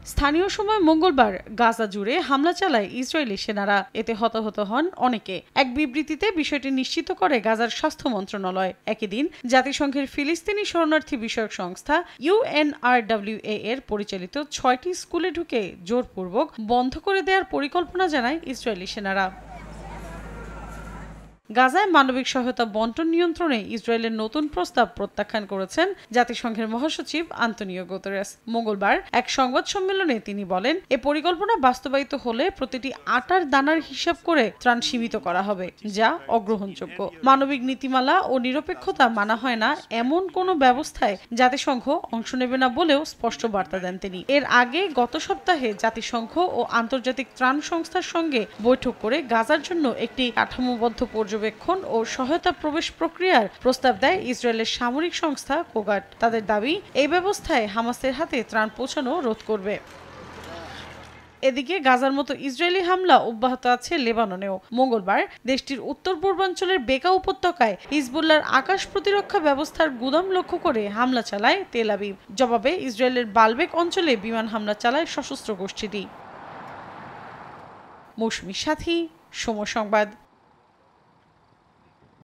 স্থানীয় সময় মঙ্গলবার গাজা জুড়ে হামলা চালায় ইসরায়েলি সেনারা। এতে হতাহত হন অনেকে। এক বিবৃতিতে বিষয়টি নিশ্চিত করে গাজার স্বাস্থ্য মন্ত্রণালয়। একই দিন জাতিসংঘের ফিলিস্তিনি শরণার্থী বিষয়ক সংস্থা UNRWA এর পরিচালিত ৬টি স্কুলে ঢুকে জোরপূর্বক বন্ধ করে দেওয়ার পরিকল্পনা জানায় ইসরায়েলি সেনারা। গাজায় মানবিক সহায়তা বন্টন নিয়ন্ত্রণে ইসরায়েলের নতুন প্রস্তাব প্রত্যাখ্যান করেছেন জাতিসংঘের মহাসচিব আন্তোনিও গুতেরেস। মঙ্গলবার এক সংবাদ সম্মেলনে তিনি বলেন, এ পরিকল্পনা বাস্তবায়িত হলে প্রতিটি আটার দানার হিসাব করে ত্রাণ সীমিত করা হবে, যা অগ্রহণযোগ্য। মানবিক নীতিমালা ও নিরপেক্ষতা মানা হয় না এমন কোনো ব্যবস্থায় জাতিসংঘ অংশ নেবে না বলেও স্পষ্ট বার্তা দেন তিনি। এর আগে গত সপ্তাহে জাতিসংঘ ও আন্তর্জাতিক ত্রাণ সংস্থার সঙ্গে বৈঠক করে গাজার জন্য একটি কাঠামোবদ্ধ পর্যবেক্ষণ ও সহায়তা প্রবেশ প্রক্রিয়ার প্রস্তাব দেয় ইসরায়েলের সামরিক সংস্থা কোগাট। তাদের দাবি, এই ব্যবস্থায় হামাসের হাতে ত্রাণ পৌঁছানো রোধ করবে। এদিকে গাজার মতো ইসরায়েলি হামলা অব্যাহত আছে লেবাননেও। মঙ্গলবার দেশটির উত্তর পূর্বাঞ্চলের বেকা উপত্যকায় হিজবুল্লাহর আকাশ প্রতিরক্ষা ব্যবস্থার গুদাম লক্ষ্য করে হামলা চালায় তেল আবিব। জবাবে ইসরায়েলের বালবেক অঞ্চলে বিমান হামলা চালায় সশস্ত্র গোষ্ঠীটি। মৌসুমী সাথী, সময় সংবাদ।